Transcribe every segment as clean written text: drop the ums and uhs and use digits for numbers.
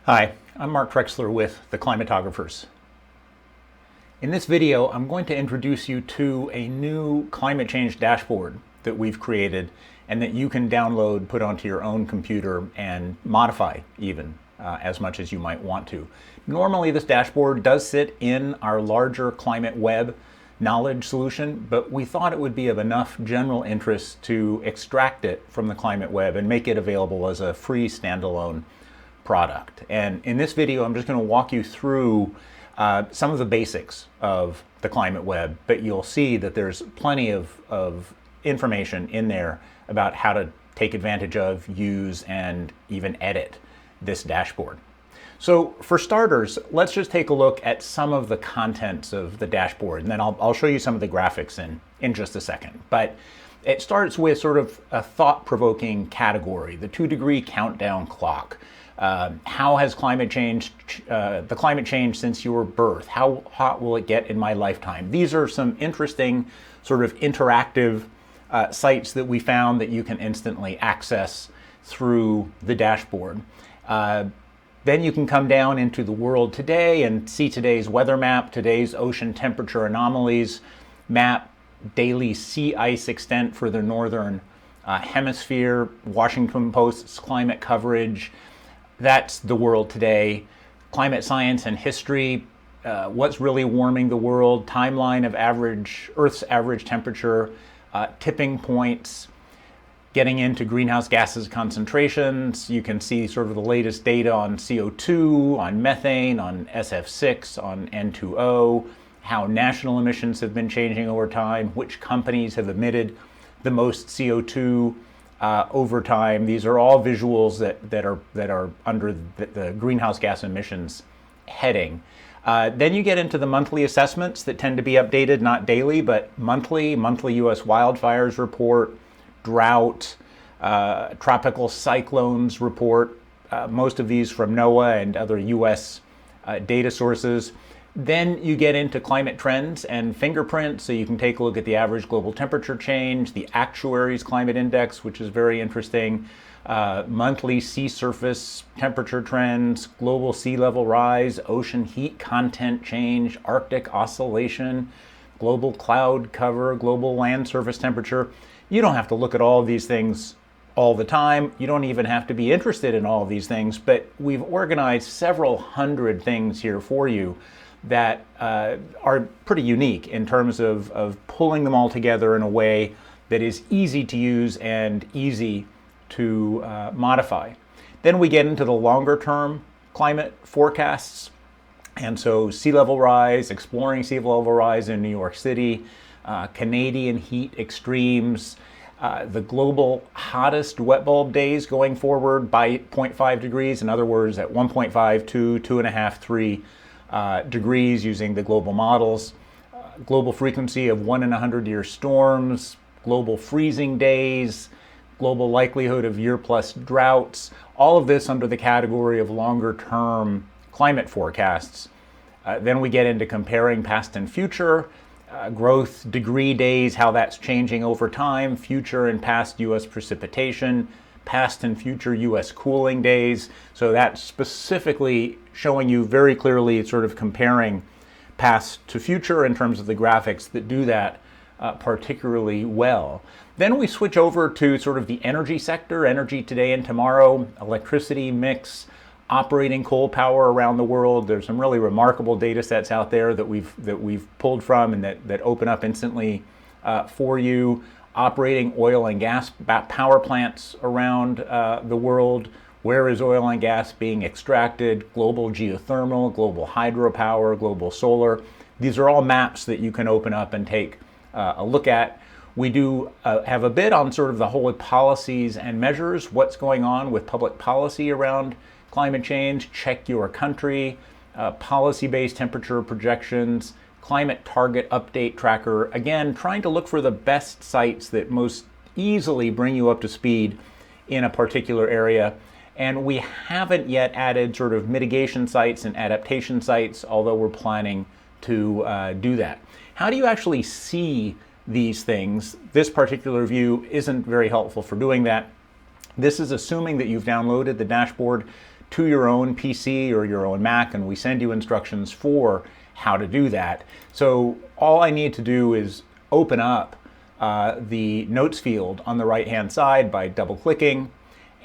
Hi, I'm Mark Trexler with The Climatographers. In this video, I'm going to introduce you to a new climate change dashboard that we've created and that you can download, put onto your own computer, and modify even as much as you might want to. Normally, this dashboard does sit in our larger Climate Web knowledge solution, but we thought it would be of enough general interest to extract it from the Climate Web and make it available as a free standalone product. And in this video, I'm just going to walk you through some of the basics of the Climate Web, but you'll see that there's plenty of information in there about how to take advantage of, use, and even edit this dashboard. So for starters, let's just take a look at some of the contents of the dashboard, and then I'll show you some of the graphics in just a second. But it starts with sort of a thought-provoking category, the 2-degree countdown clock. How has climate changed, the climate changed since your birth? How hot will it get in my lifetime? These are some interesting sort of interactive sites that we found that you can instantly access through the dashboard. Then you can come down into the world today and see today's weather map, today's ocean temperature anomalies map, daily sea ice extent for the northern hemisphere, Washington Post's climate coverage. That's the world today. Climate science and history, what's really warming the world, timeline of Earth's average temperature, tipping points, getting into greenhouse gases concentrations. You can see sort of the latest data on CO2, on methane, on SF6, on N2O, how national emissions have been changing over time, which companies have emitted the most CO2 over time. These are all visuals that are under the greenhouse gas emissions heading. Then you get into the monthly assessments that tend to be updated, not daily, but monthly U.S. wildfires report, drought, tropical cyclones report, most of these from NOAA and other U.S. Data sources. Then you get into climate trends and fingerprints, so you can take a look at the average global temperature change, the Actuary's Climate Index, which is very interesting, monthly sea surface temperature trends, global sea level rise, ocean heat content change, Arctic oscillation, global cloud cover, global land surface temperature. You don't have to look at all of these things all the time. You don't even have to be interested in all of these things, but we've organized several hundred things here for you that are pretty unique in terms of pulling them all together in a way that is easy to use and easy to modify. Then we get into the longer term climate forecasts. And so sea level rise, exploring sea level rise in New York City, Canadian heat extremes, the global hottest wet bulb days going forward by 0.5 degrees. In other words, at 1.5, 2, 2.5, 3 degrees using the global models, global frequency of 1 in 100-year storms, global freezing days, global likelihood of year-plus droughts, all of this under the category of longer-term climate forecasts. Then we get into comparing past and future, growth degree days, how that's changing over time, future and past U.S. precipitation, past and future U.S. cooling days. So that's specifically showing you very clearly sort of comparing past to future in terms of the graphics that do that particularly well. Then we switch over to sort of the energy sector, energy today and tomorrow, electricity mix, operating coal power around the world. There's some really remarkable data sets out there that we've pulled from and that open up instantly for you. Operating oil and gas power plants around the world. Where is oil and gas being extracted? Global geothermal, global hydropower, global solar. These are all maps that you can open up and take a look at. We do have a bit on sort of the whole policies and measures, what's going on with public policy around climate change, check your country, policy-based temperature projections, climate target update tracker. Again, trying to look for the best sites that most easily bring you up to speed in a particular area. And we haven't yet added sort of mitigation sites and adaptation sites, although we're planning to do that. How do you actually see these things? This particular view isn't very helpful for doing that. This is assuming that you've downloaded the dashboard to your own PC or your own Mac, and we send you instructions for how to do that. So all I need to do is open up the notes field on the right hand side by double clicking,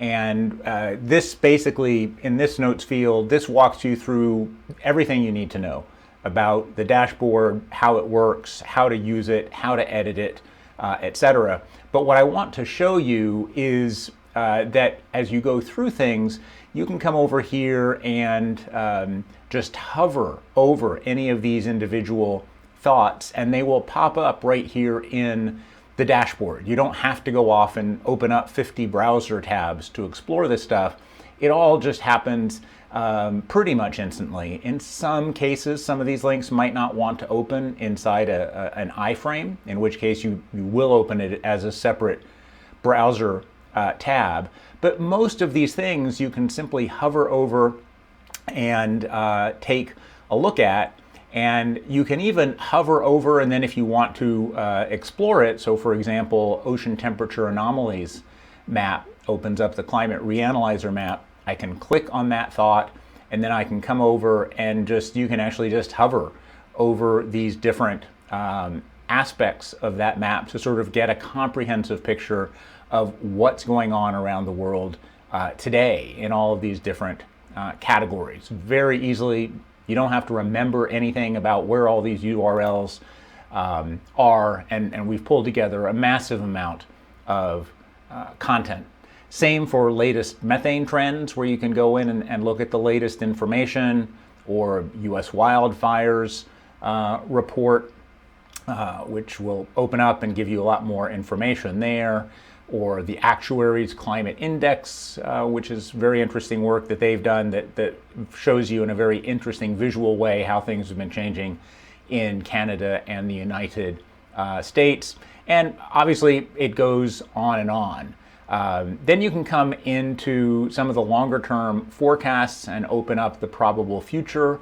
and this basically, in this notes field, this walks you through everything you need to know about the dashboard, how it works, how to use it, how to edit it, etc. But what I want to show you is that as you go through things, you can come over here and just hover over any of these individual thoughts, and they will pop up right here in the dashboard. You don't have to go off and open up 50 browser tabs to explore this stuff. It all just happens pretty much instantly. In some cases, some of these links might not want to open inside an iframe, in which case you will open it as a separate browser tab. But most of these things you can simply hover over and take a look at. And you can even hover over, and then if you want to explore it, so for example, ocean temperature anomalies map opens up the climate reanalyzer map. I can click on that thought, and then I can come over and you can actually just hover over these different aspects of that map to sort of get a comprehensive picture of what's going on around the world today in all of these different categories. Very easily. You don't have to remember anything about where all these URLs are, and we've pulled together a massive amount of content. Same for latest methane trends, where you can go in and look at the latest information, or US wildfires report, which will open up and give you a lot more information there, or the Actuaries Climate Index, which is very interesting work that they've done that shows you in a very interesting visual way how things have been changing in Canada and the United States. And obviously it goes on and on. Then you can come into some of the longer term forecasts and open up the probable future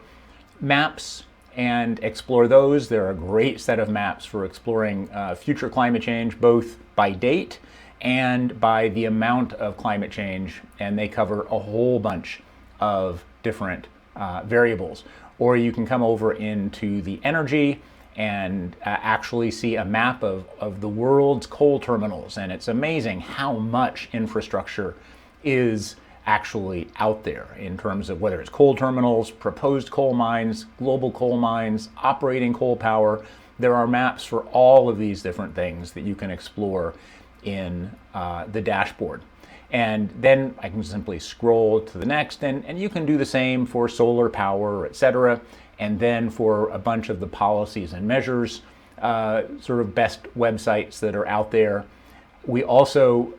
maps and explore those. They're a great set of maps for exploring future climate change, both by date and by the amount of climate change, and they cover a whole bunch of different variables. Or you can come over into the energy and actually see a map of the world's coal terminals, and it's amazing how much infrastructure is actually out there in terms of whether it's coal terminals, proposed coal mines, global coal mines, operating coal power. There are maps for all of these different things that you can explore in the dashboard. And then I can simply scroll to the next, and you can do the same for solar power, etc. And then for a bunch of the policies and measures, sort of best websites that are out there. We also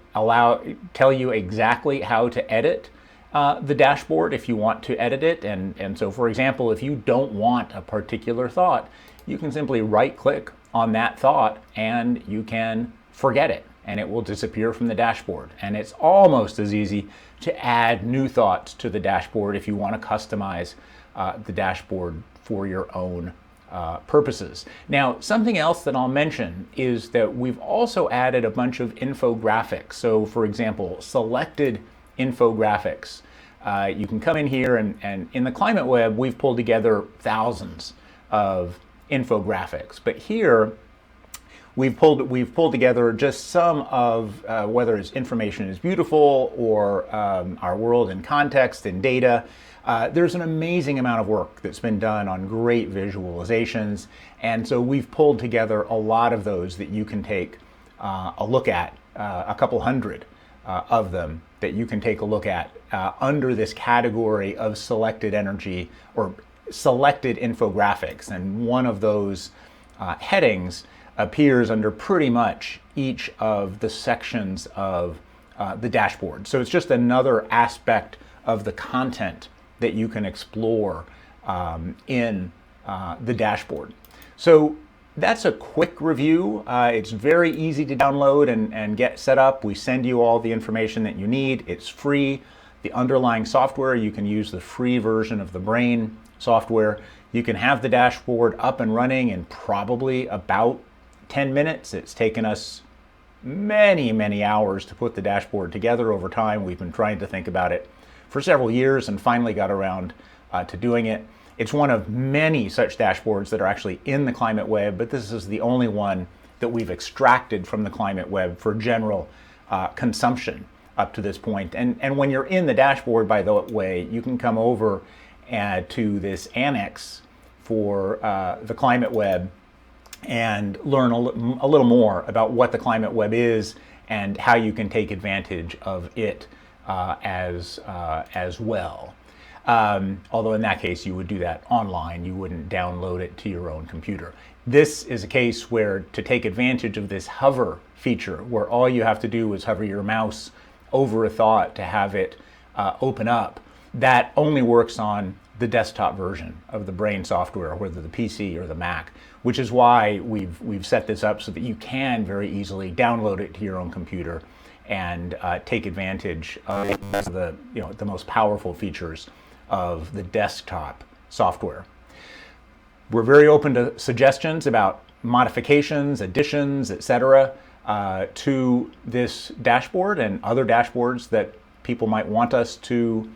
tell you exactly how to edit the dashboard if you want to edit it. And so, for example, if you don't want a particular thought, you can simply right click on that thought and you can forget it, and it will disappear from the dashboard. And it's almost as easy to add new thoughts to the dashboard if you want to customize the dashboard for your own purposes. Now, something else that I'll mention is that we've also added a bunch of infographics. So, for example, selected infographics. You can come in here and in the Climate Web, we've pulled together thousands of infographics. But here, we've pulled together just some of whether it's Information is Beautiful or Our World in Context and Data. There's an amazing amount of work that's been done on great visualizations, and so we've pulled together a lot of those that you can take a look at, a couple hundred of them that you can take a look at under this category of selected energy or selected infographics. And one of those headings appears under pretty much each of the sections of the dashboard. So it's just another aspect of the content that you can explore in the dashboard. So that's a quick review. It's very easy to download and get set up. We send you all the information that you need. It's free. The underlying software, you can use the free version of the Brain software. You can have the dashboard up and running in probably about 10 minutes. It's taken us many, many hours to put the dashboard together over time. We've been trying to think about it for several years and finally got around to doing it. It's one of many such dashboards that are actually in the Climate Web, but this is the only one that we've extracted from the Climate Web for general consumption up to this point. And when you're in the dashboard, by the way, you can come over to this annex for the Climate Web and learn a little more about what the Climate Web is and how you can take advantage of it as well. Although in that case you would do that online, you wouldn't download it to your own computer. This is a case where to take advantage of this hover feature, where all you have to do is hover your mouse over a thought to have it open up, that only works on the desktop version of the Brain software, whether the PC or the Mac, which is why we've set this up so that you can very easily download it to your own computer and take advantage of the most powerful features of the desktop software. We're very open to suggestions about modifications, additions, etc. To this dashboard and other dashboards that people might want us to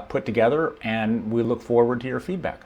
put together, and we look forward to your feedback.